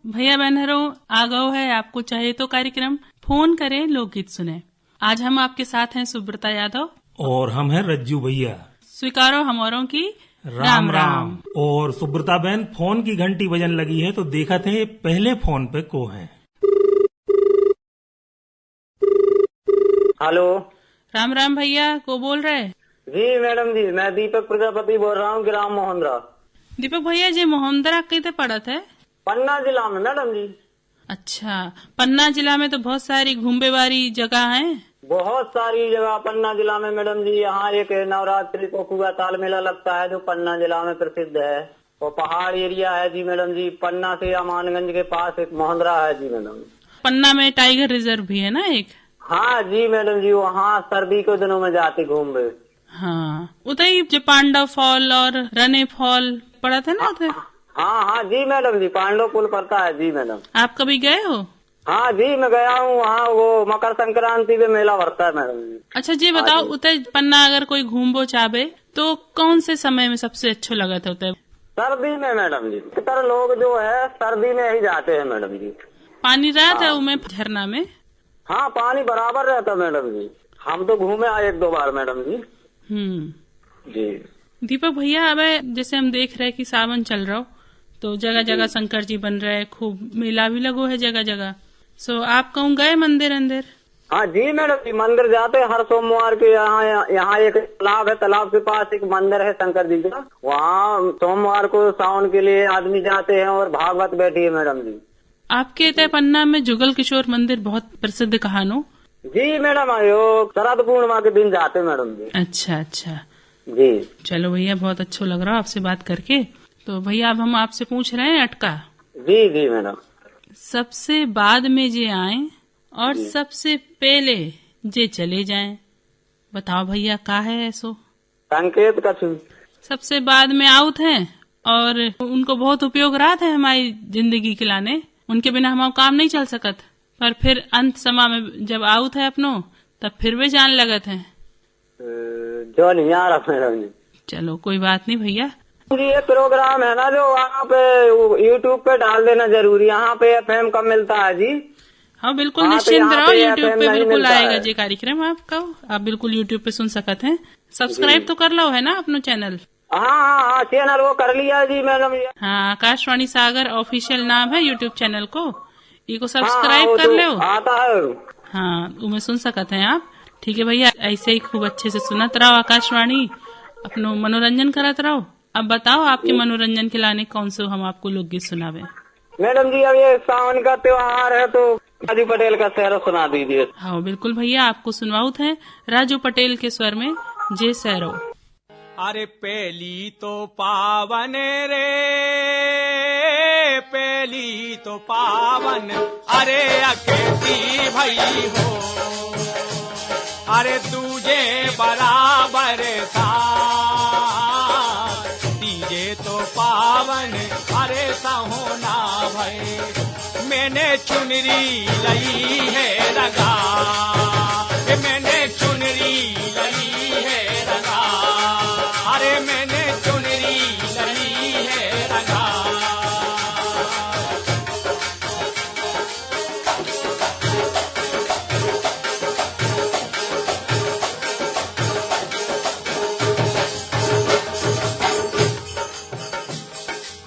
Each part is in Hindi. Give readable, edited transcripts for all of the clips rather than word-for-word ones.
भैया बहनों, आ गओ है आपको चाहिए तो कार्यक्रम फोन करें लोकगीत सुने। आज हम आपके साथ हैं सुब्रता यादव और हम हैं रज्जू भैया। स्वीकारो हमारों की राम राम। और सुब्रता बहन, फोन की घंटी बजन लगी है तो देखा थे पहले फोन पे को है। हेलो, राम राम भैया, को बोल रहे? जी मैडम जी, मैं दीपक प्रजापति बोल रहा हूँ, ग्राम मोहंद्रा। दीपक भैया, जी मोहंद्रा कहते पड़त है? पन्ना जिला में मैडम जी। अच्छा, पन्ना जिला में तो बहुत सारी घूमने वाली जगह हैं। बहुत सारी जगह पन्ना जिला में मैडम जी। यहाँ एक नवरात्रि को पूरा ताल मेला लगता है जो पन्ना जिला में प्रसिद्ध है। और पहाड़ एरिया है जी मैडम जी। पन्ना से अमानगंज के पास एक मोहंद्रा है जी मैडम। पन्ना में टाइगर रिजर्व भी है ना एक? हाँ जी मैडम जी, वहाँ सर्दी के दिनों में जाते घूमने। हाँ, उतई जो पांडव फॉल और रने फॉल पड़ा था ना उधर? हाँ हाँ जी मैडम जी, पांडव पुल पड़ता है जी मैडम। आप कभी गए हो? हाँ जी, मैं गया हूँ वहाँ। वो मकर संक्रांति में मेला भरता है मैडम जी। अच्छा जी, बताओ उतर पन्ना अगर कोई घूमबो चाहे तो कौन से समय में सबसे अच्छा लगा था उतर? सर्दी में मैडम जी। इतर लोग जो है सर्दी में ही जाते हैं मैडम जी। पानी रहता है उनमें, झरना में? हाँ, पानी बराबर रहता है मैडम जी। हम तो घूमे आए 1-2 बार मैडम जी। जी दीपक भैया, अब जैसे हम देख रहे हैं कि सावन चल रहा हो तो जगह जगह शंकर जी बन रहे, खूब मेला भी लगो है जगह जगह। सो आप कहूँ गए मंदिर अंदर? हाँ जी मैडम जी, मंदिर जाते हैं हर सोमवार के। यहाँ एक तालाब है, तालाब के पास एक मंदिर है शंकर जी का। वहाँ सोमवार को सावन के लिए आदमी जाते हैं और भागवत बैठी है मैडम जी। आपके तय पन्ना में जुगल किशोर मंदिर बहुत प्रसिद्ध कहानो? जी मैडम, शरद पूर्णिमा के दिन जाते मैडम जी। अच्छा अच्छा जी। चलो भैया, बहुत अच्छा लग रहा है आपसे बात करके। तो भैया अब हम आपसे पूछ रहे हैं अटका। जी जी मैडम। सबसे बाद में जे आए और सबसे पहले जे चले जाएं, बताओ भैया का है ऐसो? संकेत का सबसे बाद में आउट हैं और उनको बहुत उपयोग रहा था हमारी जिंदगी के लाने। उनके बिना हमारा काम नहीं चल सकत, पर फिर अंत समय में जब आउट है अपनो तब फिर वे जान लगत है। जो नहीं आ रहा मैडम जी। चलो कोई बात नहीं भैया। ये प्रोग्राम है ना जो वहाँ पे यूट्यूब पे डाल देना जरूरी। यहाँ पे FM कम मिलता है जी। हाँ बिल्कुल, निश्चिंत रहो, यूट्यूब पे बिल्कुल आएगा ये कार्यक्रम आपका। आप बिल्कुल यूट्यूब पे सुन सकते हैं। सब्सक्राइब तो कर लो है ना अपनो चैनल? हाँ, चैनल वो कर लिया जी मैडम। हाँ, आकाशवाणी सागर ऑफिशियल नाम है यूट्यूब चैनल को। ये को सब्सक्राइब कर लो। आता है। हाँ, उमें सुन सकते हैं आप। ठीक है भैया, ऐसे ही खूब अच्छे से सुनत रहो आकाशवाणी, अपनो मनोरंजन करत रहो। अब बताओ आपके मनोरंजन के लाने कौन से हम आपको लोकगीत सुनावे? मैडम जी, अब ये सावन का त्योहार है तो राजू पटेल का सहरो सुना दीजिए। हाँ बिल्कुल भैया, आपको सुनवाउत है राजू पटेल के स्वर में जे सहरो। अरे पहली तो पावन रे, पहली तो पावन, अरे अकेती भई हो, अरे तुझे बराबर तीजे तो पावन, अरे सहोना भई। मैंने चुनरी लई है रगा, मैंने चुनरी लई है रगा, अरे मैंने चुनरी लई है रगा।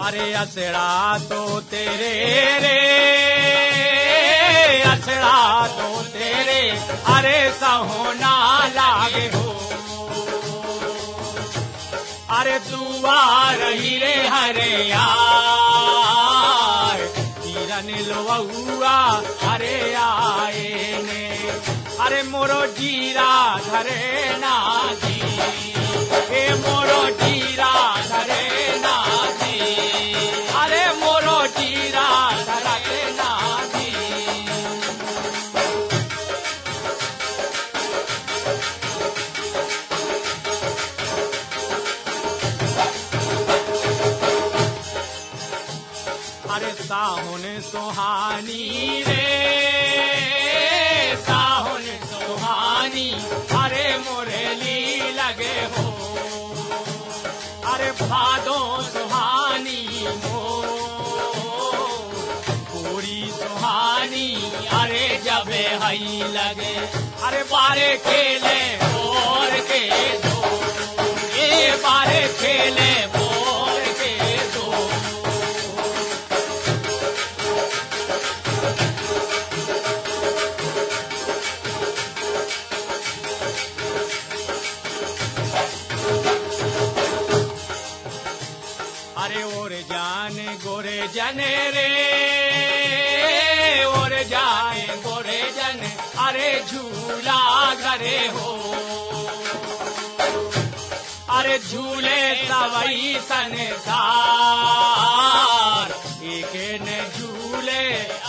अरे असड़ा तो तेरे रे, असड़ा तो तेरे, अरे सहोना लागे हो, अरे दुआ रही रे हरे यार, तीरन लोआ अरे आए ने, अरे मोरो जीरा धरे ना जी, ए मोरो जीरा धरे ना जी, अरे मोरो जीरा अरे साहुन सुहानी रे साहुन सुहानी अरे मुरली लगे हो अरे भादो सुहानी हो पूरी सुहानी अरे जबे हई लगे अरे बारे खेले बोर के दो ये बारे खेले बोर के दो अरे और जाने गोरे जने रे और जाए गोरे जन अरे झूला घरे हो अरे झूले सवई संसार एक ने झूले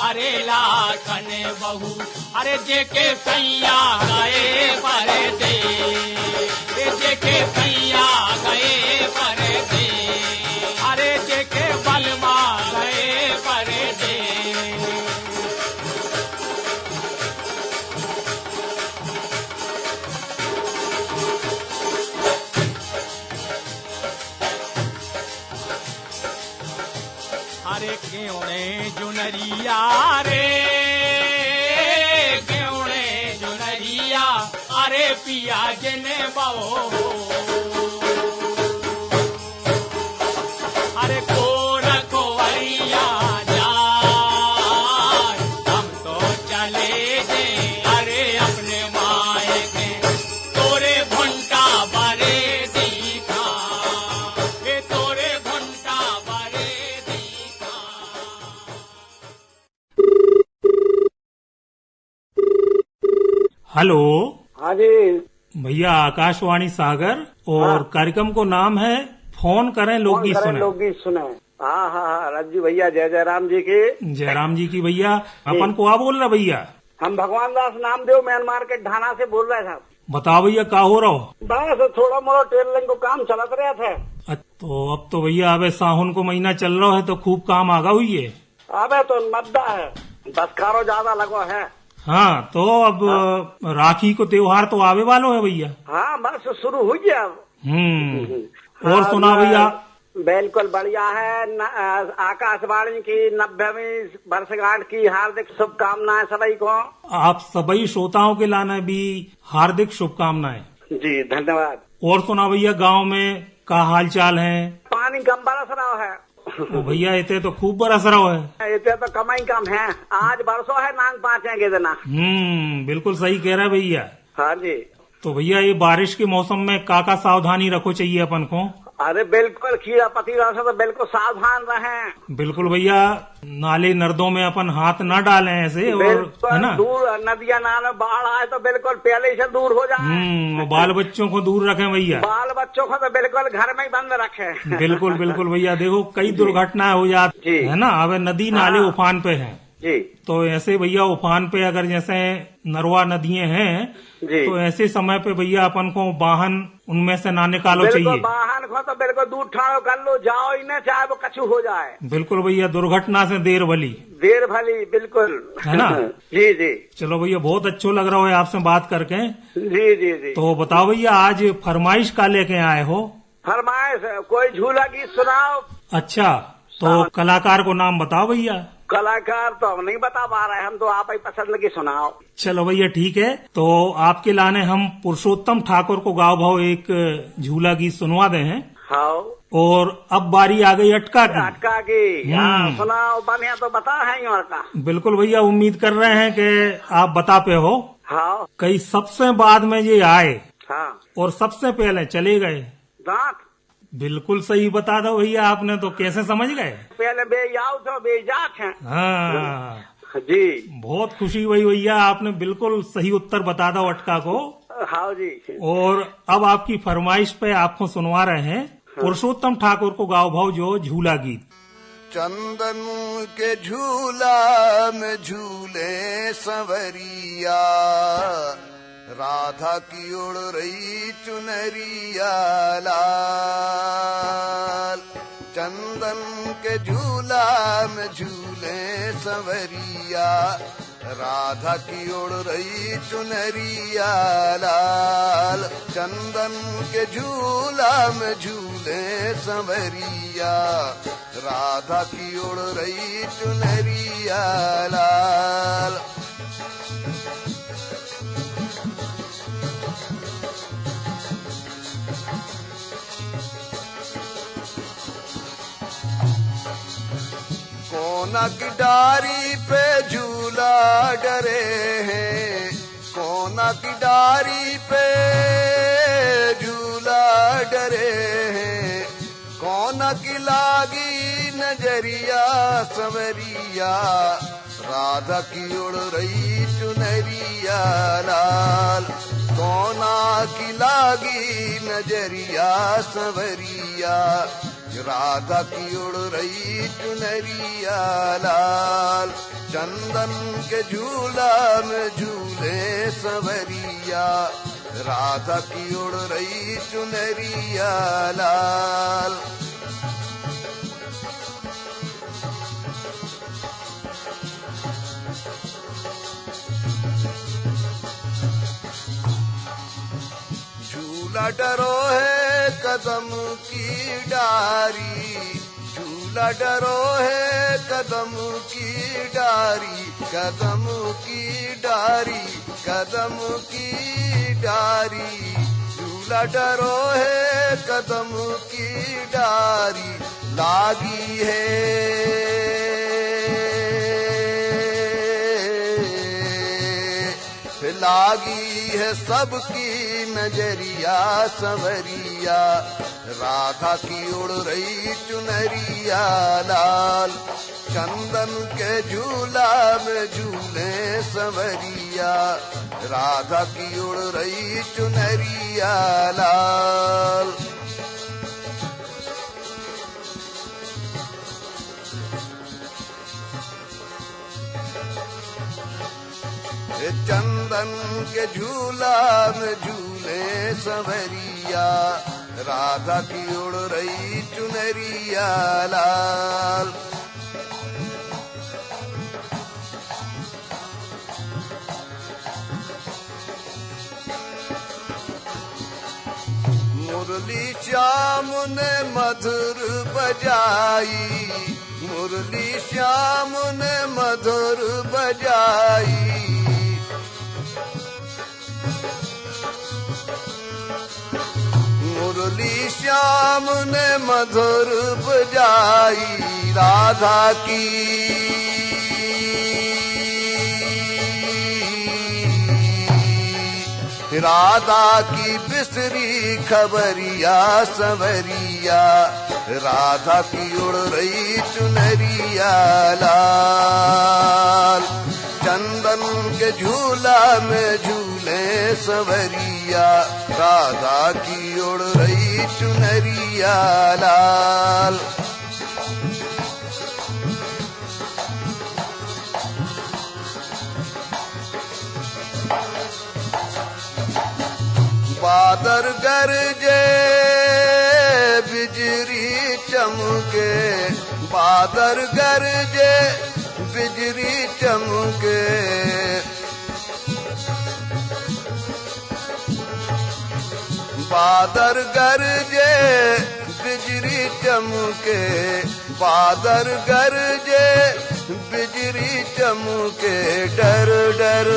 अरे लाखन बहू अरे जेके सैया गए पर दे जेके सैया गए पर दे अरे जेके बलमा गए पर दे अरे क्यों जुनरिया रे क्यों जुनरिया अरे पिया जने बो अरे को रखो अरिया जाए हम तो चले जे अरे अपने मायके तोरे भुंटा बरे दिखा ये तोरे भुंटा बरे दिखा। हेलो। हाँ जी। भैया आकाशवाणी सागर और कार्यक्रम को नाम है फोन करें लोकगीत सुने। लोकगीत सुने। हाँ हाँ हाँ रज्जू भैया जय जयराम जी की। जयराम जी की भैया। अपन को आ बोल रहा भैया? हम भगवान दास नामदेव मैन मार्केट ढाना से बोल रहे साहब। बताओ भैया का हो रहा हो? बस थोड़ा मोड़ा टेलरिंग को काम चलत रहे थे। तो अब तो भैया अब सावन को महीना चल रहा है तो खूब काम आगा हुई है। अबे तो मद्दा है दस्कारो ज्यादा लगो है। हाँ तो अब राखी को त्योहार तो आवे वालो है भैया। हाँ बस शुरू हुई है अब। और सुना भैया? बिल्कुल बढ़िया है। आकाशवाणी की 90वीं वर्षगांठ की हार्दिक शुभकामनाएं सभी को। आप सभी श्रोताओं के लाने भी हार्दिक शुभकामनाएं। जी धन्यवाद। और सुना भैया गांव में का हाल चाल है? पानी कम बरस रहा है। तो भैया इतने तो खूब बरस रहा है। इतने तो कमाई कम है। आज बरसों है नांग पाँचेंगे देना। बिल्कुल सही कह रहा है भैया। हाँ जी। तो भैया ये बारिश के मौसम में का सावधानी रखो चाहिए अपन को? अरे बिल्कुल कीड़ा पतीला से तो बिल्कुल सावधान रहें। बिल्कुल भैया नाले नर्दों में अपन हाथ न डालें ऐसे। और है ना दूर नदियां नाले बाढ़ आए तो बिल्कुल पहले से दूर हो जाए। बाल बच्चों को दूर रखें भैया। बाल बच्चों को तो बिल्कुल घर में ही बंद रखें। बिल्कुल बिल्कुल भैया। देखो कई दुर्घटनाएं हो जाती है ना। अब नदी नाले उफान पे हैं जी। तो ऐसे भैया उफान पे अगर जैसे नरवा नदियां हैं तो ऐसे समय पे भैया अपन को वाहन उनमें से ना निकालो चाहिए। वाहन को तो बिल्कुल दूर ठाड़ो कर लो जाओ ही न चाहे वो कछु हो जाए। बिल्कुल भैया दुर्घटना से देर भली बिल्कुल है ना। जी जी। चलो भैया बहुत अच्छा लग रहा है आपसे बात करके। जी जी जी। तो बताओ भैया आज फरमाइश का लेके आए हो? फरमाइश कोई झूला गीत सुनाओ। अच्छा तो कलाकार को नाम बताओ भैया। कलाकार तो हम नहीं बता पा रहे, हम तो आप ही पसंद की सुनाओ। चलो भैया ठीक है। तो आपके लाने हम पुरुषोत्तम ठाकुर को गाँव भाव एक झूला गीत सुनवा दे हैं। हाँ। और अब बारी आ गई अटका की। अटका की सुनाओ बढ़िया तो बता है और का। बिल्कुल भैया उम्मीद कर रहे हैं कि आप बता पे हो। हाँ। कई सबसे बाद में ये आए। हाँ। और सबसे पहले चले गए। दांत। बिल्कुल सही बता दो भैया आपने तो कैसे समझ गए? पहले बेयाव तो बेजात है। हाँ जी। बहुत खुशी हुई भैया आपने बिल्कुल सही उत्तर बता दो अटका को। हाँ जी। और अब आपकी फरमाइश पे आपको सुनवा रहे हैं पुरुषोत्तम ठाकुर को गाँव भाव जो झूला गीत। चंदन के झूला में झूले संवरिया राधा की उड़ रही चुनरिया लाल चंदन के झूला में झूले संवरिया, राधा की ओढ़ रही चुनरिया लाल। चंदन के झूला में झूले संवरिया, राधा की ओढ़ रही चुनरिया लाल। कोना की डारी पे झूला डरे हैं, कोना की डारी पे झूला डरे हैं। कोना की लागी नजरिया संवरिया, राधा की उड़ रही चुनरिया लाल। कोना की लागी नजरिया संवरिया, राधा की उड़ रही चुनरिया लाल। चंदन के झूला में झूले संवरिया, राधा की उड़ रही चुनरिया लाल। झूला डरो है कदम की डारी, झूला डरो है कदम की डारी, कदम की डारी, कदम की डारी। झूला डरो है कदम की डारी, लागी है लागी है सबकी नजरिया संवरिया, राधा की उड़ रही चुनरिया लाल। चंदन के झूला में झूले संवरिया, राधा की उड़ रही चुनरिया लाल। चंदन के झूला में झूले संवरिया, राधा की उड़ रही चुनरिया लाल। मुरली श्याम ने मधुर बजाई, मुरली श्याम ने मधुर बजाई। मुरली श्याम ने मधुर बजाई, राधा की राधा की बिसरी खबरिया संवरिया, राधा की उड़ रही चुनरिया लाल। चंदन के झूला में झूले संवरिया, राधा की उड़ रही चुनरिया लाल। बादल गरजे बिजली चमके, बादल गरजे बिजली चमके। बादल गरजे बिजली चमके, बादल गरजे बिजली चमके। डर डर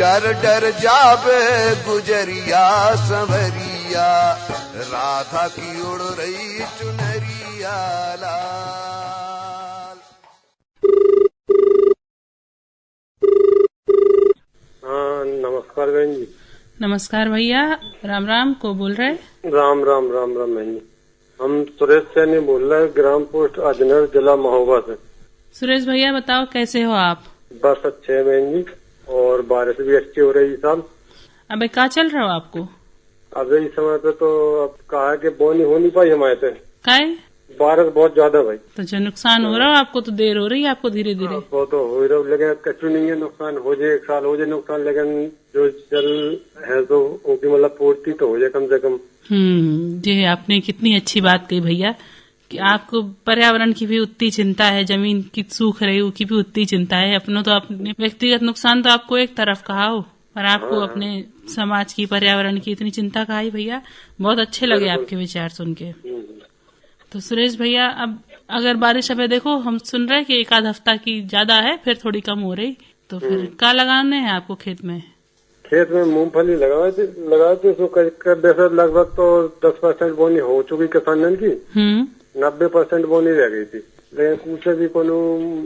डर डर जावे गुजरिया संवरिया, राधा की उड़ रही चुनरिया लाल। हाँ नमस्कार बहन जी। नमस्कार भैया, राम राम। को बोल रहे? राम राम राम राम बहन जी। हम सुरेश सैनी बोल रहे हैं, ग्राम पोस्ट अजनर, जिला महोबा से। सुरेश भैया बताओ कैसे हो आप? बस अच्छे है बहन जी, और बारिश भी अच्छी हो रही साल। अबे क्या चल रहा हो आपको? अभी इस समय पे तो अब कहा है कि बोनी हो नहीं पाई हमारे से। काय? बारिश बहुत ज्यादा भाई। तो जो नुकसान हो रहा है आपको, तो देर हो रही है आपको धीरे धीरे। वो तो हो रहा, लेकिन कच्चू नहीं है, नुकसान हो जाए, एक साल हो जाए नुकसान, लेकिन जो जल है तो उनकी मतलब पूर्ति तो हो जाए कम से कम। जी आपने कितनी अच्छी बात कही भैया कि आपको पर्यावरण की भी उतनी चिंता है, जमीन की सूख रही की भी उतनी चिंता है। अपनों तो अपने व्यक्तिगत नुकसान तो आपको एक तरफ कहा हो, पर आपको अपने समाज की, पर्यावरण की इतनी चिंता कहा भैया। बहुत अच्छे लगे आपके विचार सुन के। तो सुरेश भैया, अब अगर बारिश अब देखो हम सुन रहे कि एक आध हफ्ता की ज्यादा है, फिर थोड़ी कम हो रही, तो फिर क्या लगाने हैं आपको खेत में? खेत में मूंगफली लगाए थे वैसे लगभग तो 10% बोनी हो चुकी किसानों की, 90% बोनी रह गई थी, लेकिन पूछे भी कोनो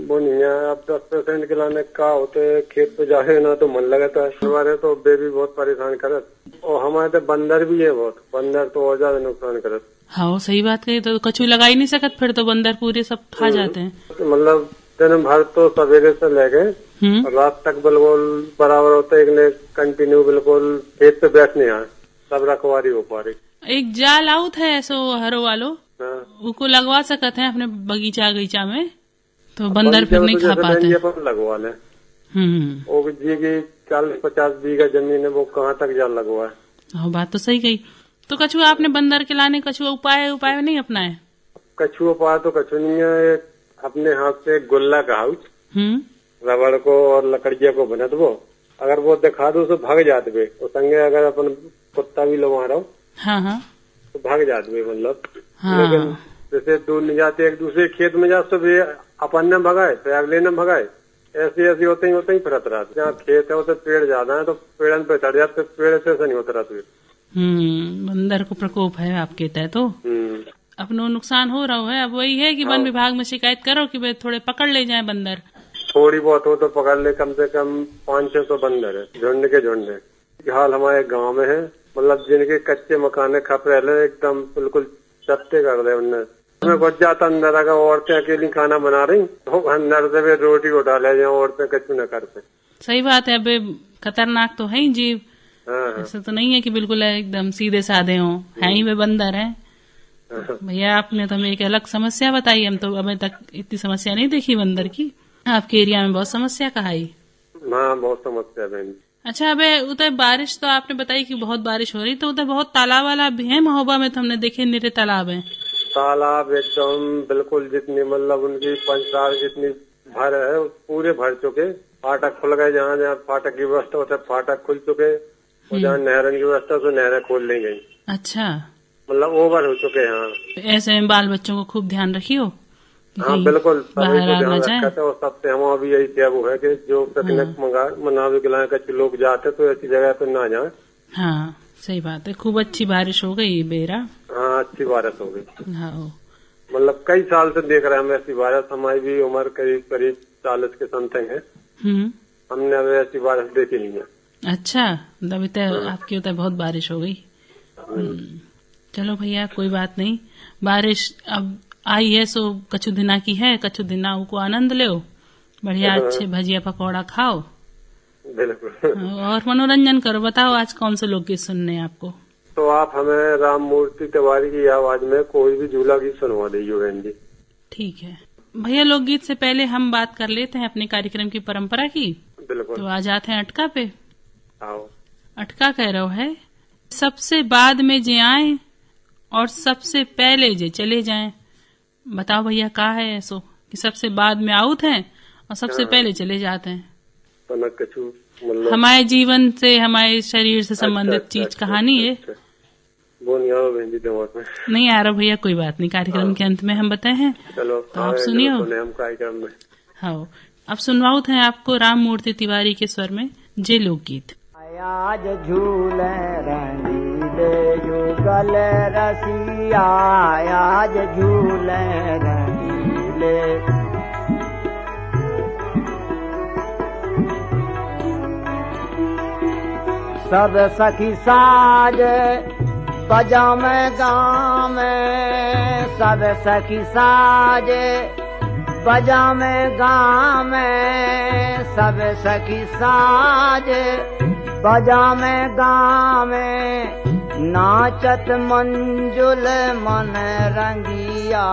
बोनी है। अब 10% के लाने का होते खेत पे जाए ना तो मन लगता है। हमारे तो बेबी बहुत परेशान करत, और हमारे तो बंदर भी है बहुत, बंदर तो और ज्यादा नुकसान करत। हाँ सही बात कही, तो कछू लगा ही नहीं सकत, फिर तो बंदर पूरे सब खा जाते हैं। मतलब दिन भर तो सवेरे से लेके रात तक बिल्कुल बराबर होता है, एक ने कंटिन्यू बिल्कुल खेत पे बैठने आए, सब रखवारी हो पा रही। एक जाल आउट है ऐसो हरो वालो, उसको लगवा सकते हैं अपने बगीचा में, तो बंदर फिर नहीं खा पाते। लगवा ले, वो जी की 40-50 बीघा जमीन है, वो कहाँ तक जाल लगवा है। बात तो सही कही। तो कछुआ आपने बंदर के लाने कछुआ उपाय नहीं अपनाए? कछुआ उपाय तो कछु नहीं है, अपने हाथ से गुल्ला का हाउस रबड़ को और लकड़िया को बना दो, अगर वो दिखा दो तो भाग जाते वे, और संगे अगर अपन कुत्ता भी लो मारो तो भाग जाते वे, मतलब लेकिन जैसे दूर नहीं जाते, एक दूसरे खेत में जाते तो अपन ने भगाए तो अगले ने भगाए, ऐसे होते ही फिरत रहा। जहाँ खेत है उसे पेड़ ज्यादा है तो पेड़न पे चढ़ जाते, पेड़ से नहीं होता रहा। बंदर को प्रकोप है आपके तय तो अपनो नुकसान हो रहा है। अब वही है कि वन विभाग में शिकायत करो कि भाई थोड़े पकड़ ले जाए बंदर। थोड़ी बहुत हो तो पकड़ ले, कम से कम 500-600 बंदर है, झुंड के झुंड है। हाल हमारे गांव में है, मतलब जिनके कच्चे मकान खप रहे एकदम बिल्कुल चत्ते कर रहे उनने घुस जाता अंदर। अगर औरतें अकेली खाना बना रही तो अंदर से रोटी उठा ले जाए, औरतें कच्चू न करते। सही बात है, अब खतरनाक तो है ही जीव, ऐसा तो नहीं है कि बिल्कुल एकदम सीधे साधे हों, है ही वे बंदर है। भैया आपने तो हमें एक अलग समस्या बताई, हम तो अभी तक इतनी समस्या नहीं देखी बंदर की। आपके एरिया में बहुत समस्या कहाई। हाँ बहुत समस्या बहन। अच्छा, अबे उधर बारिश तो आपने बताई कि बहुत बारिश हो रही, तो उधर बहुत तालाब वाला भी है महोबा में, तो हमने देखे निरे तालाब है। तालाब एकदम बिल्कुल जितनी मतलब उनकी 5 साल जितनी भर है पूरे भर चुके, फाटक खुल गए, जहाँ जहाँ फाटक की व्यवस्था होता है फाटक खुल चुके, और जहाँ नहरन की व्यवस्था तो नहरें खोल ली गई। अच्छा, मतलब ओवर हो चुके हैं। हाँ ऐसे में बाल बच्चों को खूब ध्यान रखियो। हाँ बिल्कुल, बाहर आ जाए। और सबसे हमारा भी यही क्या वो है कि जो पिकनिक मनावे के लाए कच्चे लोग जाते तो ऐसी जगह पे ना जाए। हाँ सही बात है, खूब अच्छी बारिश हो गई बेरा। हाँ अच्छी बारिश हो गई। हाँ मतलब कई साल से देख रहे हैं हम ऐसी बारिश, हमारी भी उम्र करीब 40 के समथिंग है, हमने अब ऐसी बारिश देखी नहीं है। अच्छा, तभी तो आपकी होता है बहुत बारिश हो गई। चलो भैया कोई बात नहीं, बारिश अब आई है सो कछु दिना की है, कछु दिना को आनंद लो, बढ़िया अच्छे भजिया पकौड़ा खाओ बिल्कुल और मनोरंजन करो। बताओ आज कौन से लोकगीत सुनने हैं आपको? तो आप हमें राम मूर्ति तिवारी की आवाज में कोई भी झूला गीत सुनवा दीजिए बहन जी। ठीक है भैया, लोकगीत से पहले हम बात कर लेते हैं अपने कार्यक्रम की परंपरा की। बिल्कुल, तो आ जाते हैं अटका पे। आओ। अटका कह रहा है, सबसे बाद में जे आए और सबसे पहले जे चले जाएं। बताओ भैया क्या है ऐसो कि सबसे बाद में आउट हैं और सबसे पहले चले जाते हैं? तो हमारे जीवन से, हमारे शरीर से संबंधित चीज कहानी है। वो नहीं आ रहा बहन जी दिमाग में, नहीं आ रहा भैया, कोई बात नहीं, कार्यक्रम के अंत में हम बताए हैं। चलो तो आप सुनिए हम कार्यक्रम में। हाँ, अब सुनवाओ थे आपको राम मूर्ति तिवारी के स्वर में जे लोकगीत। आज झूले रंगीले युगल रसिया, आज झूले रंगीले सब सखी साज बजावे गाँव में, सब सखी साज बजावे गाँव में, सब सखी साज बजावे गाँव में, नाचत मंजुल मन रंगिया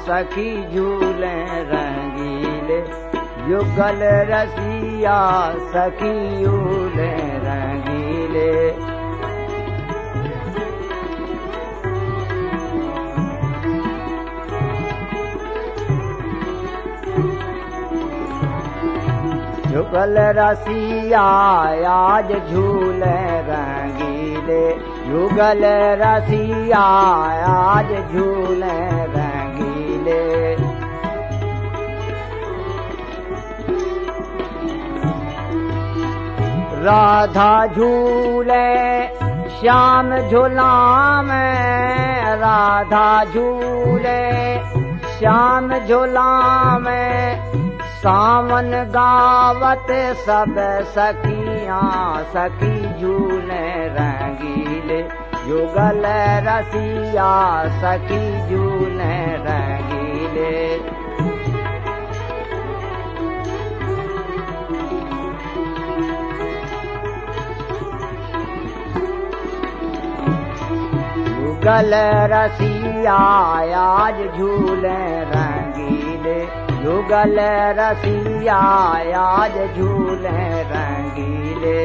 सखी झूले रंगीले युगल रसिया सखी झूले रंगीले युगल रसिया आज झूले रंगीले युगल रसिया आज झूले रंगीले राधा झूले श्याम झूला में राधा झूले श्याम झूला में सावन गावत सब सखियां सखी झूले रंगीले युगल रसिया सखी झूले रंगीले युगल रसिया आज झूले रंगीले युगल रसिया आज झूले रंगीले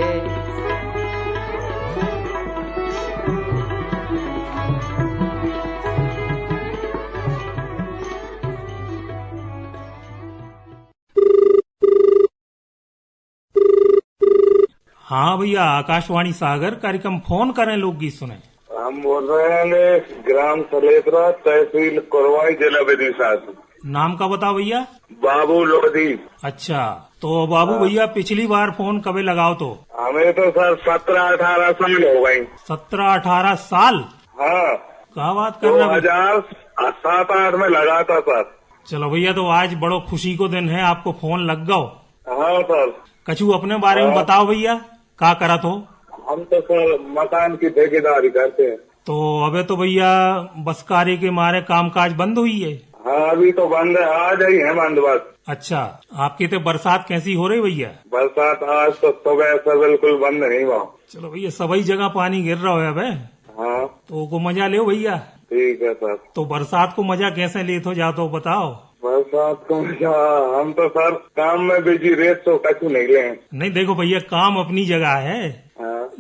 हाँ भैया, आकाशवाणी सागर कार्यक्रम फोन करें लोकगीत सुने। हम बोल रहे हैं ग्राम सलेसरा तहसील कोरवाई जिला विदिशा। नाम का बताओ भैया। बाबू लोधी। अच्छा, तो बाबू भैया पिछली बार फोन कभी लगाओ तो? हमें तो सर 17-18 साल हो गई। 17-18 साल? हाँ। क्या बात कर रहे हैं? 2007-8 में लगा था सर। चलो भैया, तो आज बड़ो खुशी को दिन है, आपको फोन लग गओ। हाँ सर। कछु अपने बारे में बताओ भैया, क्या करा तो? हम तो सर मकान की ठेकेदारी करते हैं। तो अबे तो भैया बसकारी के मारे कामकाज बंद हुई है? हाँ, अभी तो बंद है, आज ही है बंद बस। अच्छा, आपकी तो बरसात कैसी हो रही भैया? बरसात आज तो सुबह से बिल्कुल बंद नहीं हुआ। चलो भैया, सभी जगह पानी गिर रहा है अबे। हाँ, तो को मजा ले भैया। ठीक है सर। तो बरसात को मजा कैसे ले तो जा तो बताओ। बरसात को मजा, हम तो सर काम में बिजी रेत तो कछु नहीं ले। नहीं देखो भैया, काम अपनी जगह है,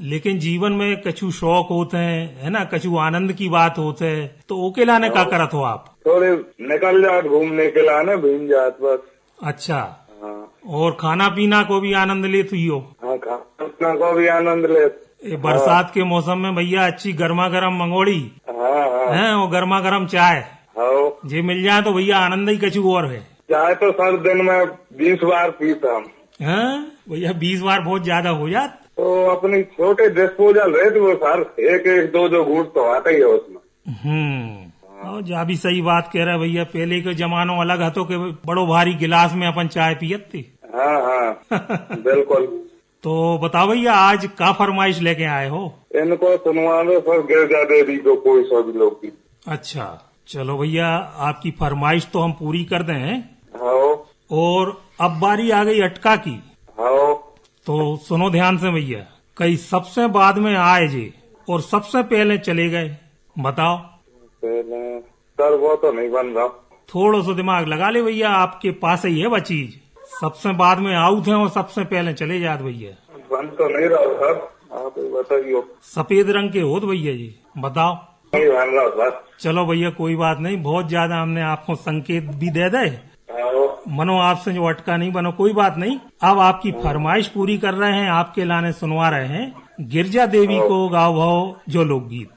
लेकिन जीवन में कछु शौक होते हैं, है ना, कछु आनंद की बात होते है, तो ओके लाने का करत हो आप? थोड़े निकल जात घूमने के लाने, भीम जात बस। अच्छा। हाँ। और खाना पीना को भी आनंद लेत हुई हो? हाँ, खाना पीना को भी आनंद लेत। बरसात के मौसम में भैया अच्छी गर्मा गर्म मंगोड़ी है, वो गर्मा गर्म चाय जे मिल जाए तो भैया आनंद ही कछु और है। चाय तो सर दिन में 20 बार पीता हम। भैया 20 बार बहुत ज्यादा हो जात। तो अपनी छोटे डिस्पोजल रहते वो सर, एक एक दो दो घूंट तो आता ही है उसमें। और जा भी सही बात कह रहे भैया, पहले के जमानों अलग हतो के बड़ो भारी गिलास में अपन चाय पियत थी। हाँ हाँ बिल्कुल। तो बताओ भैया, आज का फरमाइश लेके आए हो? इनको सुनवा दो सर, गिरजा देवी को कोई सभी लोग की। अच्छा, चलो भैया, आपकी फरमाइश तो हम पूरी कर दें। हाँ। और अब बारी आ गई अटका की। हाँ। तो सुनो ध्यान से भैया, कई सबसे बाद में आए जे और सबसे पहले चले गए, बताओ। पहले सर वो तो नहीं बन रहा। थोड़ा सा दिमाग लगा ले भैया, आपके पास ही है वो चीज। सबसे बाद में आउट है और सबसे पहले चले जाते भैया। बन तो नहीं रहा सर, आप बताइए। सफेद रंग के हो तो भैया जी, बताओ। नहीं बन रहा सर। चलो भैया कोई बात नहीं, बहुत ज्यादा हमने आपको संकेत भी दे दे, मनो आपसे जो अटका नहीं बनो, कोई बात नहीं। अब आपकी फरमाइश पूरी कर रहे हैं, आपके लाने सुनवा रहे हैं गिरजा देवी को गाओ भाव जो लोकगीत।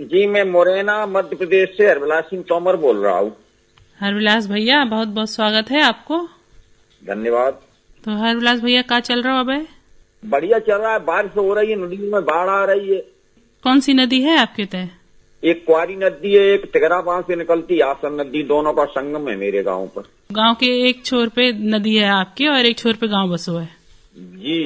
जी मैं मुरैना मध्य प्रदेश से हरविलास सिंह तोमर बोल रहा हूँ। हरविलास भैया बहुत बहुत स्वागत है आपको। धन्यवाद। तो हरविलास भैया क्या चल रहा है? अब बढ़िया चल रहा है, बारिश हो रही है, नदी में बाढ़ आ रही है। कौन सी नदी है आपके तय? एक क्वारी नदी है, एक तिगरा बांध से निकलती आसन नदी, दोनों का संगम है मेरे गांव पर। गांव के एक छोर पे नदी है आपकी और एक छोर पे गांव बसो है जी।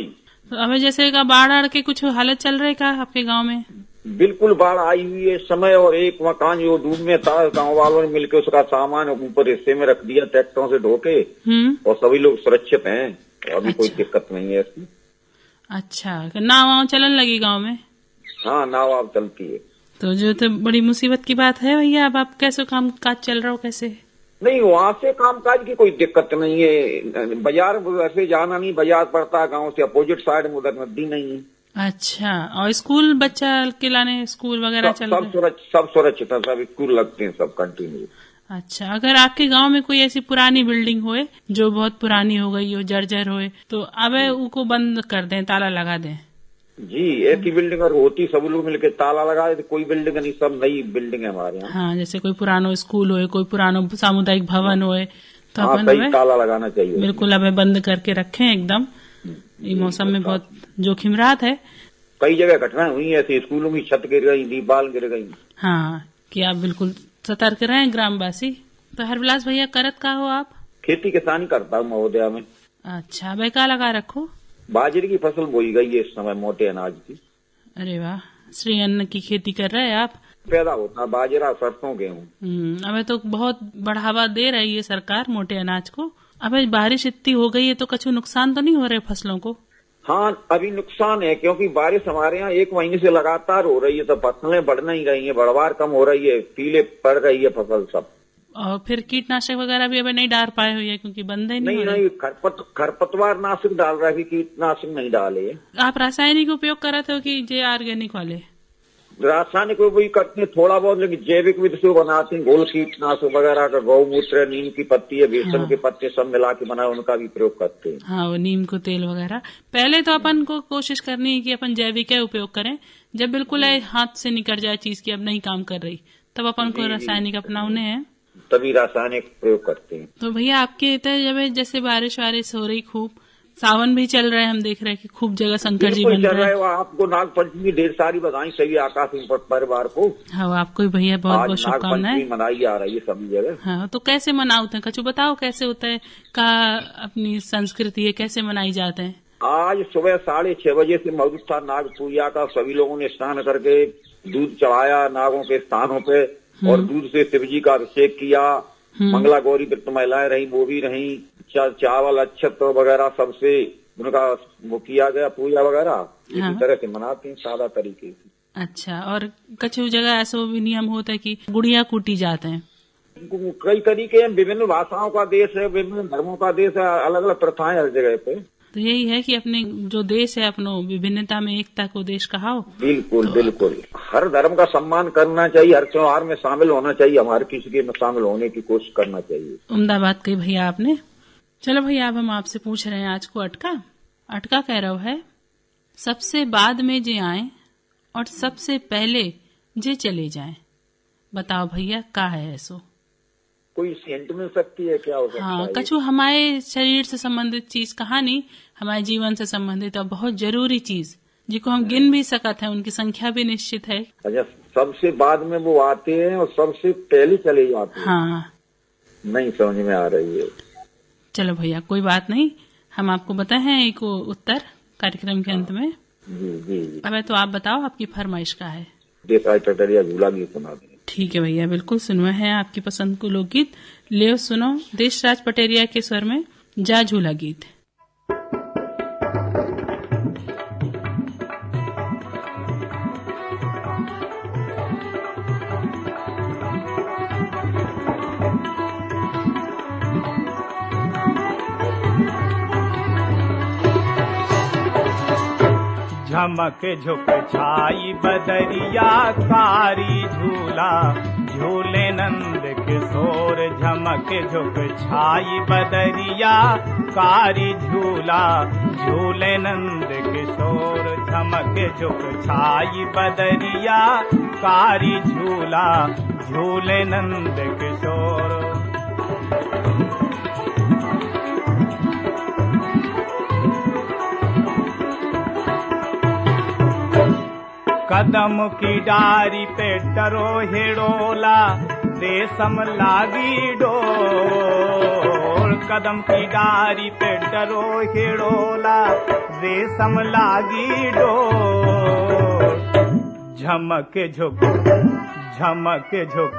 तो अब जैसे का बाढ़ आड़ के कुछ हालत चल रही का आपके गांव में? बिल्कुल बाढ़ आई हुई है समय, और एक मकान जो डूब में था, गांव वालों ने मिलकर उसका सामान ऊपर हिस्से में रख दिया ट्रैक्टरों से ढो के, और सभी लोग सुरक्षित हैं, अभी अच्छा। कोई दिक्कत नहीं है इसकी। अच्छा, नाव वाव चलन लगी गांव में? हाँ, नाव अब चलती है। तो जो तो बड़ी मुसीबत की बात है भैया। अब आप कैसे काम काज चल रहा हो कैसे? नहीं, वहाँ से कामकाज की कोई दिक्कत नहीं है। बाजार वैसे जाना नहीं, बाजार पड़ता गांव से अपोजिट साइड में, उधर नदी नहीं है। अच्छा, और स्कूल बच्चा के लाने स्कूल वगैरह चल रहे? सब सुरक्षित है, सब स्कूल लगते हैं, सब कंटिन्यू। अच्छा, अगर आपके गांव में कोई ऐसी पुरानी बिल्डिंग होए जो बहुत पुरानी हो गई हो, जर्जर होए, तो अब उनको बंद कर दें, ताला लगा दें? जी, एक ही बिल्डिंग अगर होती सब लोग मिलकर ताला लगा देते, कोई बिल्डिंग नहीं, सब नई बिल्डिंग है हमारे यहाँ। हाँ, जैसे कोई पुरानो स्कूल होए, कोई पुरानो सामुदायिक भवन होए, तो अपन हमें ताला लगाना चाहिए। बिल्कुल हमें बंद करके रखें एकदम। ये मौसम में बहुत जोखिम राहत है। कई जगह घटनाएं हुई ऐसी, स्कूलों की छत गिर गई, दीवार गिर गई। हाँ, कि आप बिल्कुल सतर्क रहें ग्रामवासी। तो हरविलास भैया करत का हो आप? खेती किसानी करता हूँ महोदया में। अच्छा, भाई क्या लगा रखो? बाजरे की फसल बोई गई है इस समय, मोटे अनाज की। अरे वाह, श्री अन्न की खेती कर रहे हैं आप। पैदा होता बाजरा, सरसों, गेहूँ। अबे तो बहुत बढ़ावा दे रही है सरकार मोटे अनाज को। अबे बारिश इतनी हो गई है तो कुछ नुकसान तो नहीं हो रहे फसलों को? हाँ, अभी नुकसान है, क्योंकि बारिश हमारे यहाँ 1 महीने से लगातार हो रही है, तो फसलें बढ़ नहीं रही है, बढ़वार कम हो रही है, पीले पड़ रही है फसल सब। और फिर कीटनाशक वगैरह भी अभी नहीं डाल पाए हुए क्योंकि बंदे नहीं, खरपतवार नाशक डाल रहा है, कीटनाशक नहीं डाले। आप रासायनिक उपयोग कर रहे थे कि जे ऑर्गेनिक वाले? रासायनिक भी करते हैं थोड़ा बहुत, लेकिन जैविक विधि से बनाते हैं, घोल कीटनाशक वगैरह का, गौमूत्र, नीम की पत्ती है, बेसन के पत्ते सब मिला के बनाए, उनका भी प्रयोग करते हैं। हाँ, वो नीम को तेल वगैरह। पहले तो अपन को कोशिश करनी है कि अपन जैविक उपयोग करें। जब बिल्कुल हाथ से निकल जाए चीज की अब नहीं काम कर रही, तब अपन को रासायनिक अपनाने हैं, तभी रासायनिक प्रयोग करते हैं। तो भैया आपके जब जैसे बारिश वारिश हो रही खूब, सावन भी चल रहा है, हम देख रहे हैं कि खूब जगह शंकर जी बन रहे हैं। आपको नाग पंचमी ढेर सारी बधाई सभी आकाश परिवार को। हाँ, आपको भैया बहुत बहुत शुभकामनाएं। मनाई आ रही है सभी जगह। हाँ, तो कैसे मनाते हैं? कछु बताओ कैसे होता है, का अपनी संस्कृति है, कैसे मनाई जाते हैं? आज सुबह 6:30 बजे से मौजूद था नाग पूजा का। सभी लोगों ने स्नान करके दूध चढ़ाया नागों के स्थानों पे, और दूध से शिव जी का अभिषेक किया। मंगला गौरी व्रत महिलाएं रही, वो भी रही, चावल अक्षत वगैरह सबसे उनका वो किया गया, पूजा वगैरह। इसी तरह से मनाते हैं सादा तरीके से। अच्छा, और कुछ जगह ऐसा भी नियम होता है कि गुड़िया कूटी जाते हैं? कई तरीके हैं, विभिन्न भाषाओं का देश है, विभिन्न धर्मों का देश है, अलग अलग प्रथाएं हर जगह पे। तो यही है कि अपने जो देश है, अपनो विभिन्नता में एकता को देश कहा हो। बिल्कुल बिल्कुल, हर धर्म का सम्मान करना चाहिए, हर त्योहार में शामिल होना चाहिए, हमारे किसी के में शामिल होने की कोशिश करना चाहिए। उम्दा बात कही भैया आपने। चलो भैया, अब हम आपसे पूछ रहे हैं आज को अटका कह रहा है, सबसे बाद में जे आए और सबसे पहले जे चले जाएं। बताओ भैया का है ऐसो? कोई हिंट मिल सकती है क्या? हो सकता है? हाँ, कछु हमारे शरीर से संबंधित चीज, कहानी हमारे जीवन से संबंधित और बहुत जरूरी चीज जिनको हम गिन भी सकते हैं, उनकी संख्या भी निश्चित है। अच्छा, सबसे बाद में वो आते हैं और सबसे पहले चले जाते हैं। हाँ, नहीं समझ में आ रही है। चलो भैया कोई बात नहीं, हम आपको बताए हैं एक उत्तर कार्यक्रम के अंत में। जी। अब तो आप बताओ, आपकी फरमाइश का है? देसाई टटरिया झूला गीत सुना दें। ठीक है भैया, बिल्कुल सुनवा है आपकी पसंद को लोकगीत। ले सुनो देशराज पटेरिया के स्वर में जा झूला गीत। झमक झुक छाई बदरिया कारी झूला झूले नंद किशोर झमक झुक छाई बदरिया कारी झूला झूले नंद किशोर झमक झुक छाई बदरिया कारी झूला झूले नंद किशोर। कदम की डारी पे डरो हिड़ोला रेशम लागी डोर। कदम की डारी पे डरो हिड़ोला रेशम लागी डोर। झमक झुक झमक झुक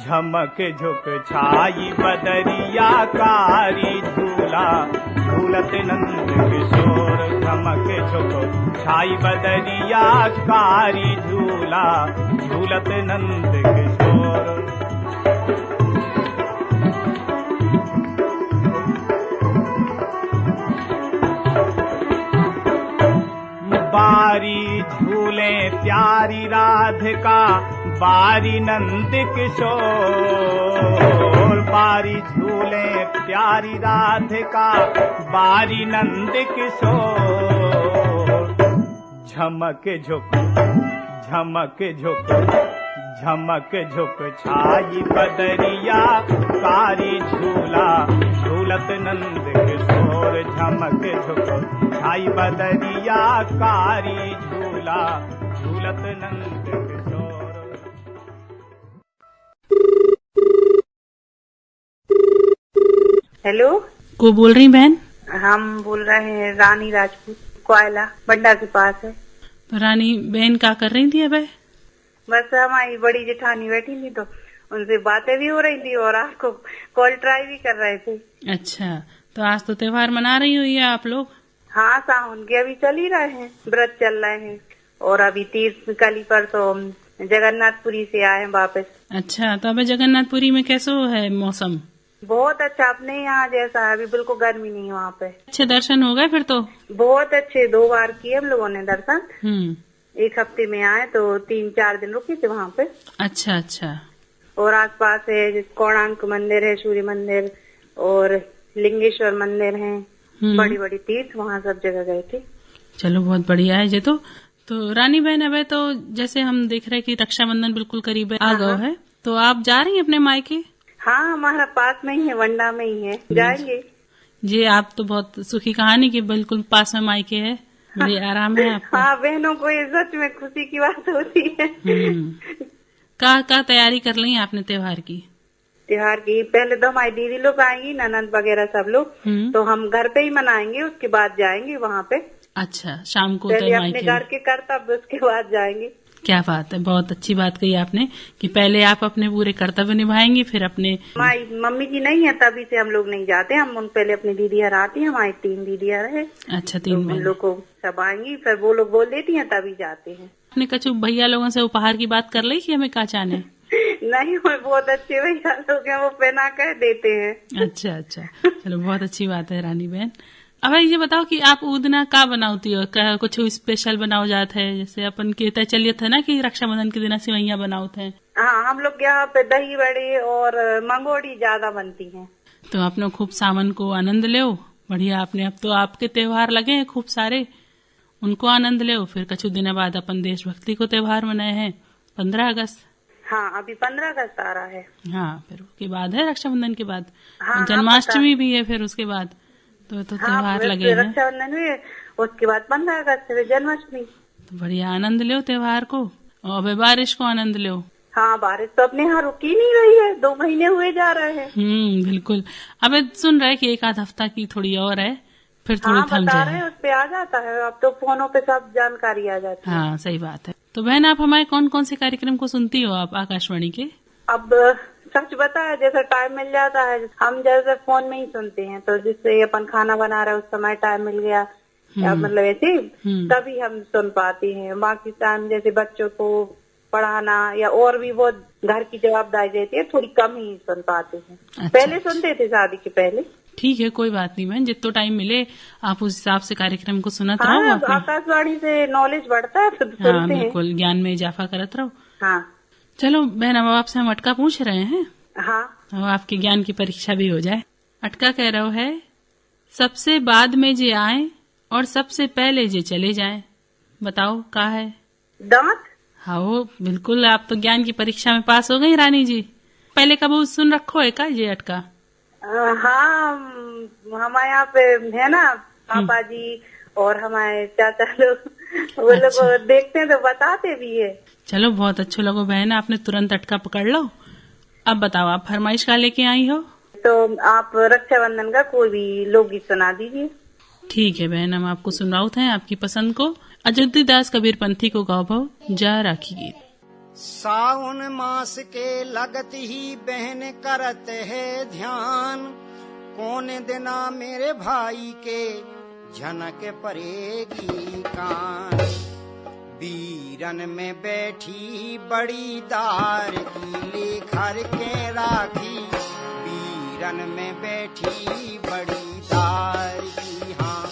झमक झुक छाई बदरिया कारी झूला झूलत नंद किशोर। झमक झुक छाई बदरिया कारी झूला झूलत नंद किशोर। बारी झूले प्यारी राधिका बारी नंद किशोर। बारी झूले प्यारी राधिका बारी नंद किशोर। झमक झुक झमक झुक झमक झुक छाई बदरिया कारी झूला झूलत नंद किशोर। झमक झुक छाई बदरिया कारी झूला झूलत नंद किशोर। हेलो, को बोल रही बहन? हम बोल रहे हैं रानी राजपूत, कोयला बंडा के पास है। तो रानी बहन क्या कर रही थी अब? बस हमारी बड़ी जेठानी बैठी थी तो उनसे बातें भी हो रही थी और आपको कॉल ट्राई भी कर रहे थे। अच्छा, तो आज तो त्योहार मना रही हुई है आप लोग? हाँ, सावन के अभी चल ही रहे हैं, व्रत चल रहे हैं और अभी 30 कल पर तो जगन्नाथपुरी से आए हैं वापस। अच्छा, तो अब जगन्नाथपुरी में कैसे है मौसम? बहुत अच्छा, अपने यहाँ जैसा है, अभी बिल्कुल गर्मी नहीं है वहाँ पे। अच्छे दर्शन हो गए फिर तो? बहुत अच्छे, 2 बार किए हम लोगों ने दर्शन। 1 हफ्ते में आए तो 3-4 दिन रुके थे वहाँ पे। अच्छा अच्छा। और आसपास है कोणार्क मंदिर है, सूर्य मंदिर और लिंगेश्वर मंदिर है, बड़ी बड़ी तीर्थ, वहाँ सब जगह गए थे। चलो बहुत बढ़िया है ये तो रानी बहन अब तो जैसे हम देख रहे हैं कि रक्षाबंधन बिल्कुल करीब आ गया है, तो आप जा रही हैं अपने मायके? हाँ, हमारा पास में ही है, वंडा में ही है, जाएंगे। जी, आप तो बहुत सुखी कहानी की बिल्कुल पास में मायके है, बड़ी आराम है आपको। हाँ, बहनों को ये सच में खुशी की बात होती है। का तैयारी कर ली आपने त्योहार की? त्योहार की पहले तो हमारी दीदी लोग आएंगी, ननद वगैरह सब लोग, तो हम घर पे ही मनाएंगे, उसके बाद जाएंगे वहाँ पे। अच्छा, शाम को पहले अपने घर के कर्तव्य, उसके बाद जाएंगे। क्या बात है, बहुत अच्छी बात कही आपने कि पहले आप अपने पूरे कर्तव्य निभाएंगे फिर अपने। हमारी मम्मी जी नहीं है तभी से हम लोग नहीं जाते, हम उन पहले अपनी दीदी आती है, हमारी 3 दीदियाँ है। अच्छा, 3 उन लोग को सब आएंगी, फिर वो लोग बोल देती हैं तभी जाते हैं। अपने कछु भैया लोगों से उपहार की बात कर ली कि हमें क्या चाहने? नहीं, बहुत अच्छे भैया लोग हैं, वो पहना कर देते हैं। अच्छा अच्छा, चलो बहुत अच्छी बात है रानी बहन। अब ये बताओ कि आप उदना का बनाती हो? कुछ स्पेशल बनाओ जाते है? जैसे अपन कहते चलिए थे ना कि रक्षाबंधन के दिन सिवैया बनाओ थे। हाँ, हम लोग यहाँ पे दही बड़े और मंगोड़ी ज्यादा बनती हैं। तो अपने खूब सावन को आनंद लो, बढ़िया। आपने अब तो आपके त्योहार लगे हैं खूब सारे, उनको आनंद लो। फिर कुछ दिन बाद अपन देशभक्ति को त्योहार मनाए हैं 15 अगस्त। हाँ, अभी 15 अगस्त आ रहा है। हाँ, फिर उसके बाद है रक्षाबंधन के बाद जन्माष्टमी भी है, फिर उसके बाद तो त्योहार लगे हैं। रक्षाबंधन हुए, उसके बाद 15 अगस्त है जन्माष्टमी। तो बढ़िया आनंद लो त्योहार को, और बारिश को आनंद लो। हाँ, बारिश तो अपने यहाँ रुकी नहीं रही है, 2 महीने हुए जा रहे हैं। बिल्कुल। अब सुन रहे कि 1 आध हफ्ता की थोड़ी और है, फिर थोड़ी थम जाए। उस पे आ जाता है, अब तो फोनों पे सब जानकारी आ जाती है। हाँ, सही बात है। तो बहन, आप हमारे कौन कौन से कार्यक्रम को सुनती हो आप आकाशवाणी के? अब सच बताया, जैसे टाइम मिल जाता है, हम जैसे फोन में ही सुनते हैं, तो जिससे अपन खाना बना रहे उस समय टाइम मिल गया, मतलब ऐसे तभी हम सुन पाते हैं। बाकी टाइम जैसे बच्चों को पढ़ाना या और भी वो घर की जवाबदारी रहती है, थोड़ी कम ही सुन पाते हैं। अच्छा, पहले सुनते थे शादी के पहले। ठीक है, कोई बात नहीं बहन, जितना टाइम मिले आप उस हिसाब से कार्यक्रम को सुनत रहो। आकाशवाणी से नॉलेज बढ़ता है, सुनते हैं। बिल्कुल, ज्ञान में इजाफा करत रहो। हाँ, चलो बहन, अब आपसे हम अटका पूछ रहे हैं। हाँ। अब आपके ज्ञान की परीक्षा भी हो जाए। अटका कह रहा है, सबसे बाद में जे आए और सबसे पहले जे चले जाएं। बताओ का है? दांत। हाँ बिल्कुल, आप तो ज्ञान की परीक्षा में पास हो गई रानी जी। पहले कब सुन रखो है का ये अटका? हाँ, हमारे यहाँ पे है ना पापा जी और हमारे चाचा लोग, वो लोग देखते हैं तो बताते भी है। चलो बहुत अच्छा लगो बहन, आपने तुरंत अटका पकड़ लो। अब बताओ, आप फरमाइश का लेके आई हो? तो आप रक्षाबंधन का कोई भी लोकगीत सुना दीजिए। ठीक है बहन, हम आपको सुनाते हैं आपकी पसंद को। अयोध्या दास कबीर पंथी को गाओ भाव जा राखी गीत। सावन मास के लगत ही बहन करत है ध्यान, कौन दिना मेरे भाई के झनक पड़ेगी कान। बीरन में बैठी बड़ी दार की लेखर के राखी, बीरन में बैठी बड़ी दार की, हाँ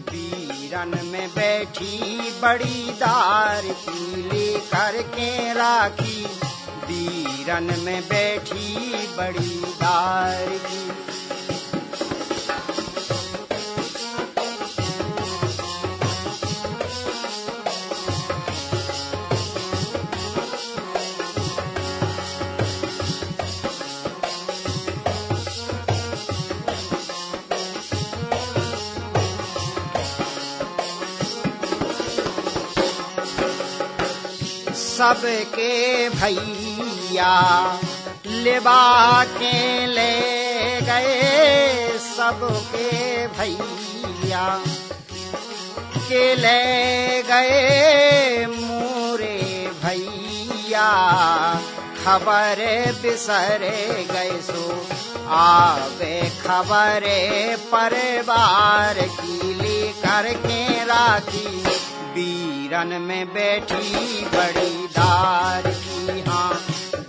बीरन में बैठी बड़ी दार की लेकर के राखी, बीरन में बैठी बड़ी दार की। सबके भैया लेबा के ले गए, सबके भैया के ले गए मोरे भैया, खबर बिसरे गए सो आवे खबर परिवार की लेकर के राखी, बीरन में बैठी बड़ी दार की, हाँ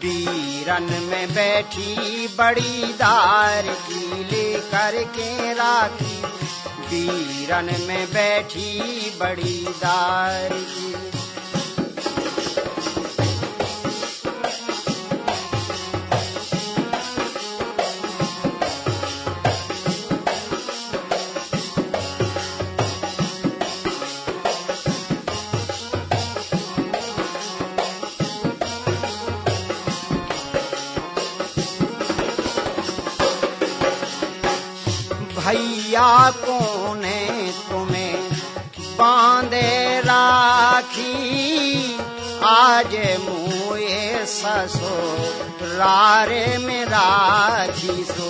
बीरन में बैठी बड़ी दार की लेकर के राखी, बीरन में बैठी बड़ी दार की। भैया कोने तुम्हें बांधे राखी, आज मुए ससुरारे में राखी सो,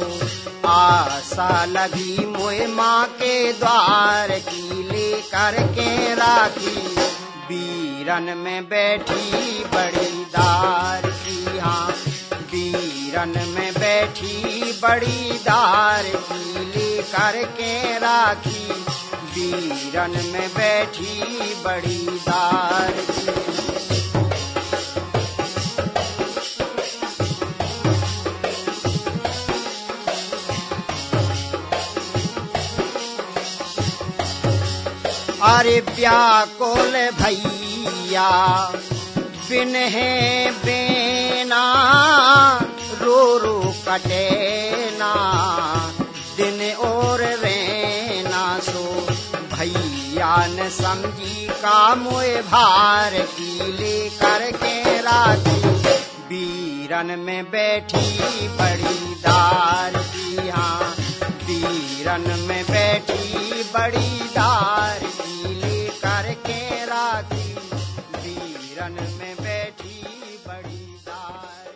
आशा लगी मोए माँ के द्वार की लेकर के राखी, बीरन में बैठी बड़ी दार की, हाँ बीरन में बैठी बड़ी दार की लेकर के राखी, बीरन में बैठी बड़ी दार की। अरे व्याकुल भैया बिन है बेना, रो रो कटे ना दिन और रहना सो, भैया न समझी का मोए भार की लेकर के राखी, बीरन में बैठी बड़ी दार की, हाँ बीरन में बैठी बड़ी दार की लेकर के राखी, बीरन में बैठी बड़ी दार।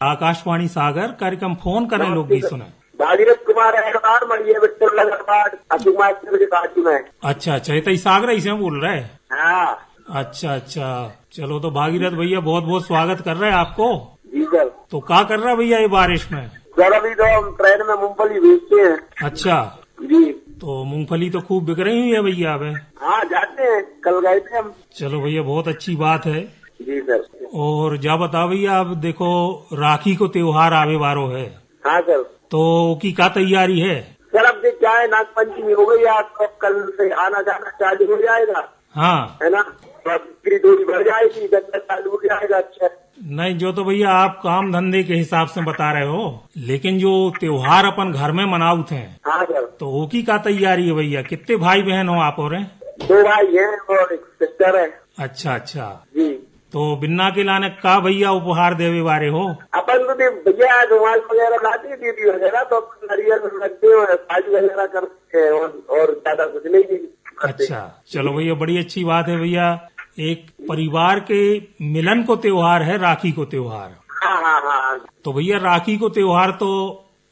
आकाशवाणी सागर कार्यक्रम फोन करें लोकगीत सुने। भागीरथ कुमार अखबार मरिए बिट्टू लगातार अजुमास्टर के साथ में। अच्छा ये तो सागर ऐसे बोल रहे हैं। हाँ अच्छा चलो, तो भागीरथ भैया बहुत बहुत स्वागत कर रहे हैं आपको। जी सर। तो क्या कर रहा भैया ये बारिश में? सर अभी तो हम ट्रेन में मूंगफली बेचते हैं। अच्छा जी। तो मूंगफली तो खूब बिक रही हुई है भैया अब? हाँ जाते हैं, कल गए थे हम। चलो भैया बहुत अच्छी बात है। जी सर। और जा बताओ भैया, अब देखो राखी को त्योहार आवे वारो है। हाँ सर। तो की क्या तैयारी है? सर अब क्या है, नाग पंचमी हो गई आज, तो कल से आना जाना चालू हो जाएगा। हाँ है ना। बिक्री थोड़ी बढ़ जाएगी, धंधा चालू हो जाएगा। अच्छा नहीं, जो तो भैया आप काम धंधे के हिसाब से बता रहे हो, लेकिन जो त्योहार अपन घर में मनाऊ थे, हाँ सर, तो वो की का तैयारी है भैया? कितने भाई बहन हो आप? और 2 भाई हैं और 1 सिस्टर है। अच्छा अच्छा जी। तो बिन्ना के लाने का भैया उपहार देवे बारे हो? अपन तो भैया रुमाल वगैरह लाती, दीदी वगैरह, तो नारियल रखते हैं, साड़ी वगैरह करते हैं और ज्यादा कुछ नहीं। अच्छा, चलो भैया, बड़ी अच्छी बात है भैया। एक परिवार के मिलन को त्योहार है राखी को त्योहार। हाँ हाँ हाँ। तो भैया राखी को त्योहार तो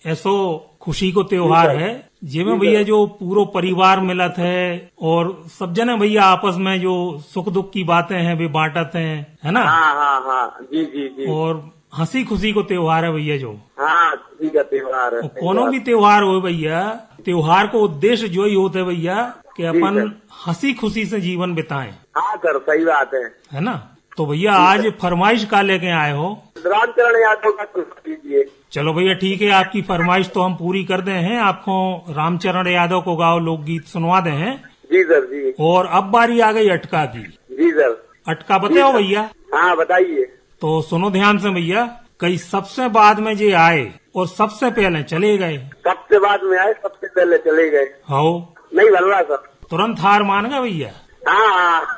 ऐसो खुशी को त्योहार है जिसमें भैया जो पूरा परिवार मिलत है और सब जने भैया आपस में जो सुख दुख की बातें हैं वे बांटत हैं, है ना? हाँ हाँ हाँ, जी जी जी। और हंसी खुशी को त्योहार है भैया जो। हाँ, खुशी का त्योहार है। कोनो भी त्योहार हो भैया, त्योहार को उद्देश्य जो ही होते भैया कि अपन हंसी खुशी से जीवन बिताएं। हाँ सर, सही बात है ना? तो भैया आज फरमाइश का लेके आए हो? रामचरण यादव का कीजिए। चलो भैया ठीक है, आपकी फरमाइश तो हम पूरी कर दे हैं। आपको रामचरण यादव को गाओ लोकगीत सुनवा दे हैं। जी सर जी। और अब बारी आ गई अटका की। जी सर। अटका बताओ भैया। हाँ बताइए। तो सुनो ध्यान से भैया, कई सबसे बाद में जे आए और सबसे पहले चले गए। सबसे बाद में आए, सबसे पहले चले गए। हो नहीं बन रहा सर। तुरंत हार मान गए भैया। हाँ।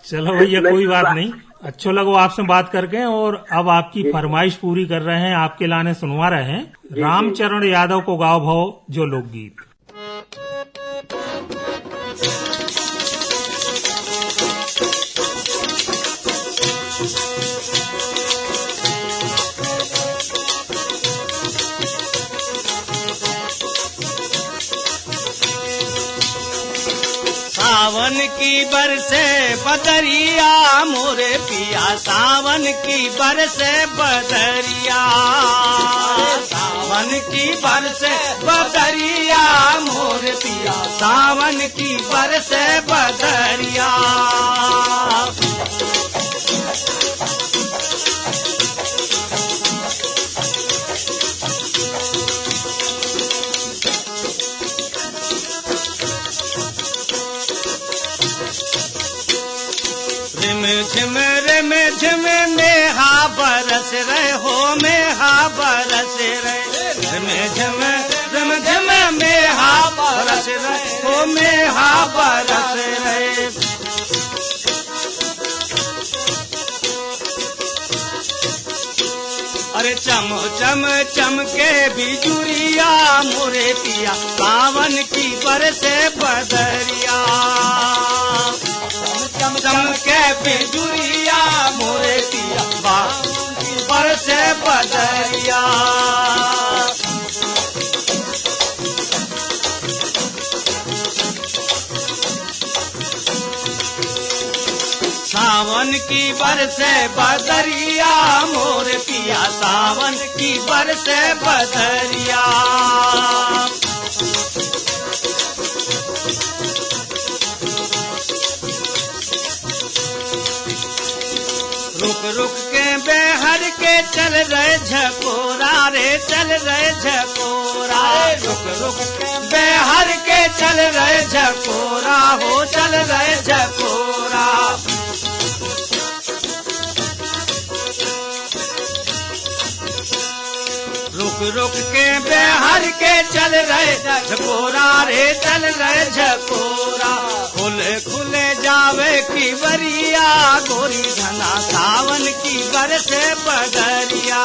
चलो भैया कोई बात नहीं, अच्छो लगो आपसे बात करके। और अब आपकी फरमाइश पूरी कर रहे हैं, आपके लाने सुनवा रहे हैं रामचरण यादव को गाओ भाव जो लोकगीत। सावन की बरसे बदरिया मोरे पिया, सावन की बरसे बदरिया, सावन की बरसे बदरिया मोरे पिया, सावन की बरसे बदरिया। रिम झिम मेहा बरस रहे हो, मेहा बरस रहे। रिम झिम मेहा बरस रहे हो, मेहा बरस रहे। अरे चम चम चमके बिजुरिया मोरे पिया, सावन की बरसे बदरिया, चमके बिजुरिया मोरे पिया, बरसे बदरिया। सावन की बरसे बदरिया मोरे पिया, सावन की बरसे बदरिया। रुक रुक के बेहर के चल रहे झकोरा रे, चल रहे झकोरा। रुक रुक के बेहर के चल रहे झकोरा हो, चल रहे झकोरा। रुक रुक के बेहर के चल रहे झकोरा रे, चल रहे झकोरा। खुले खुले जावे की बरिया गोरी धना, सावन की बरसे बदरिया।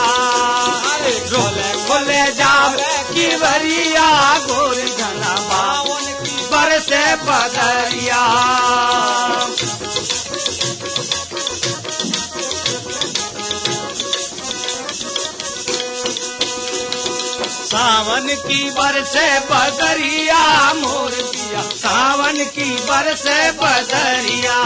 खुले खुले जावे की बरिया गोरी धना, सावन की बरसे बदरिया। सावन की बरसे बदरिया मोर पिया, सावन की बरसे बदरिया।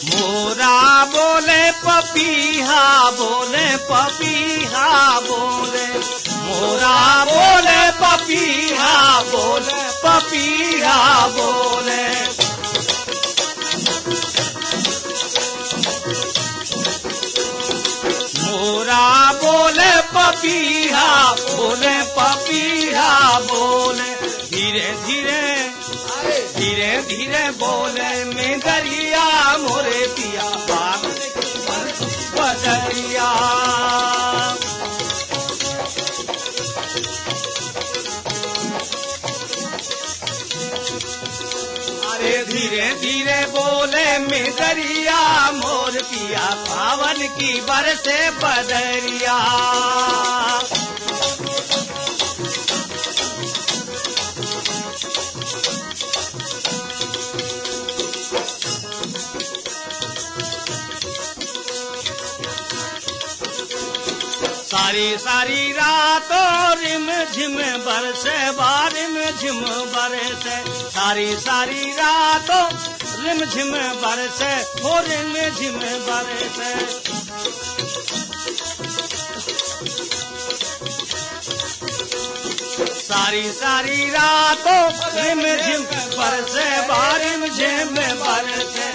मोरा बोले पपीहा, बोले पपीहा बोले। मोरा बोले पपीहा, बोले पपीहा बोले। मोरा बोले पपीहा बोले पपीहा बोले धीरे धीरे धीरे धीरे बोले में दरिया मोरे पिया बदरिया अरे धीरे धीरे बोले में दरिया मोर पिया सावन की बरसे बदरिया सारी सारी रातों रिम झिम बरसे बारिम झिम बरसे सारी सारी रातों रिम झिम बरसे हो रिम झिम बरसे सारी सारी रातों रिम झिम बरसे बारिम झिम बरसे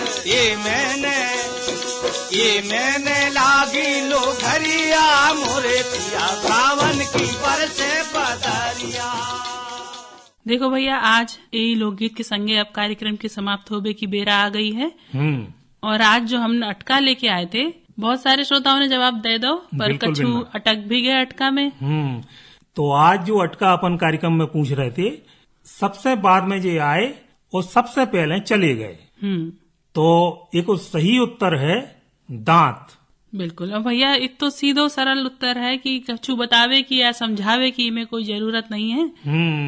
ये मैंने लागी लो घरिया मोरे पिया सावन की बरसे बदरिया। देखो भैया, आज यही लोकगीत के संगे अब कार्यक्रम के समाप्त होने की बेरा आ गई है। और आज जो हम अटका लेके आए थे, बहुत सारे श्रोताओं ने जवाब दे दो, पर कछु अटक भी गए अटका में। तो आज जो अटका अपन कार्यक्रम में पूछ रहे थे, सबसे बाद में जो आए और सबसे पहले चले गए। तो एक सही उत्तर है दांत। बिल्कुल। और भैया एक तो सीधो सरल उत्तर है कि कछु बतावे की या समझावे की में कोई जरूरत नहीं है।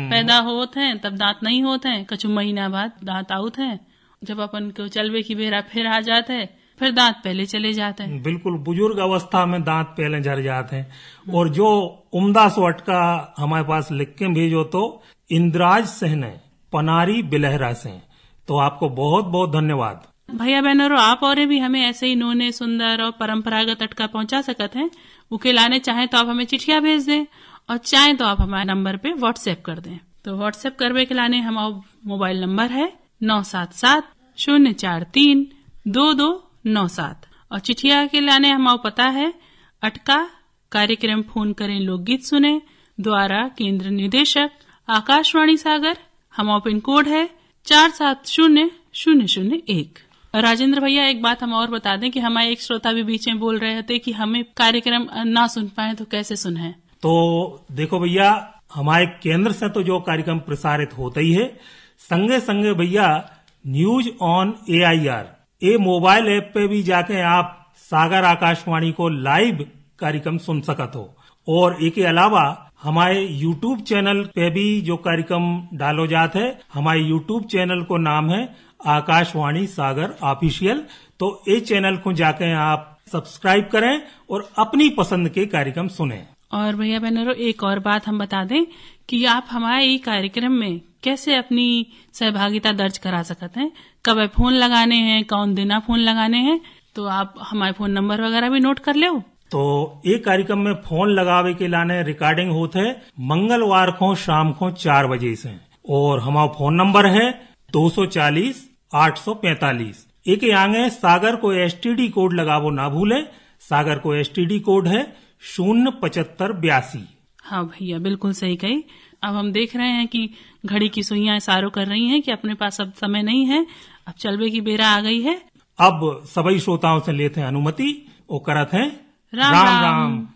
पैदा होते हैं तब दांत नहीं होते हैं, कछु महीना बाद दांत आउत हैं। जब अपन को चलवे की बेरा फिर आ जाते हैं, फिर दांत पहले चले जाते हैं। बिल्कुल, बुजुर्ग अवस्था में दांत पहले झड़ जाते हैं। और जो उम्दा सो अटका हमारे पास लिख के भेजो तो इंद्राज सहने पनारी बिलहरा से। तो आपको बहुत बहुत धन्यवाद भैया बहनों। आप और भी हमें ऐसे ही नूने सुंदर और परंपरागत अटका पहुंचा सकते हैं। उके लाने चाहें तो आप हमें चिट्ठियां भेज दें, और चाहें तो आप हमारे नंबर पे व्हाट्सएप कर दें। तो व्हाट्सएप करवे के लाने हमारा मोबाइल नंबर है 9770432297। और चिट्ठिया के लाने हमारा पता है अटका कार्यक्रम फोन करें लोकगीत सुने द्वारा केंद्र निदेशक आकाशवाणी सागर। हमारा पिन कोड है 470001। राजेंद्र भैया, एक बात हम और बता दें कि हमारे एक श्रोता भी बीच में बोल रहे थे कि हमें कार्यक्रम ना सुन पाए तो कैसे सुने। तो देखो भैया, हमारे केंद्र से तो जो कार्यक्रम प्रसारित होता ही है, संगे संगे भैया न्यूज ऑन AIR ये मोबाइल ऐप पे भी जाके आप सागर आकाशवाणी को लाइव कार्यक्रम सुन सकत हो। और एक के अलावा हमारे YouTube चैनल पे भी जो कार्यक्रम डालो जाते है, हमारे YouTube चैनल को नाम है आकाशवाणी सागर ऑफिशियल। तो ये चैनल को जाके आप सब्सक्राइब करें और अपनी पसंद के कार्यक्रम सुने। और भैया बहनों, एक और बात हम बता दें कि आप हमारे ये कार्यक्रम में कैसे अपनी सहभागिता दर्ज करा सकते हैं, कब फोन लगाने हैं, कौन दिना फोन लगाने हैं। तो आप हमारे फोन नंबर वगैरह भी नोट कर लो। तो एक कार्यक्रम में फोन लगावे के लाने रिकॉर्डिंग होते है मंगलवार को शाम को 4 बजे से। और हमारा फोन नंबर है 240-845। एक आगे सागर को STD कोड लगावो ना भूले। सागर को STD कोड है 07582। हाँ भैया, बिल्कुल सही कही। अब हम देख रहे हैं कि घड़ी की सुइयां इशारों कर रही हैं कि अपने पास अब समय नहीं है, अब चलवे की बेरा आ गई है। अब सभी श्रोताओं से लेते हैं अनुमति और करत हैं राम राम।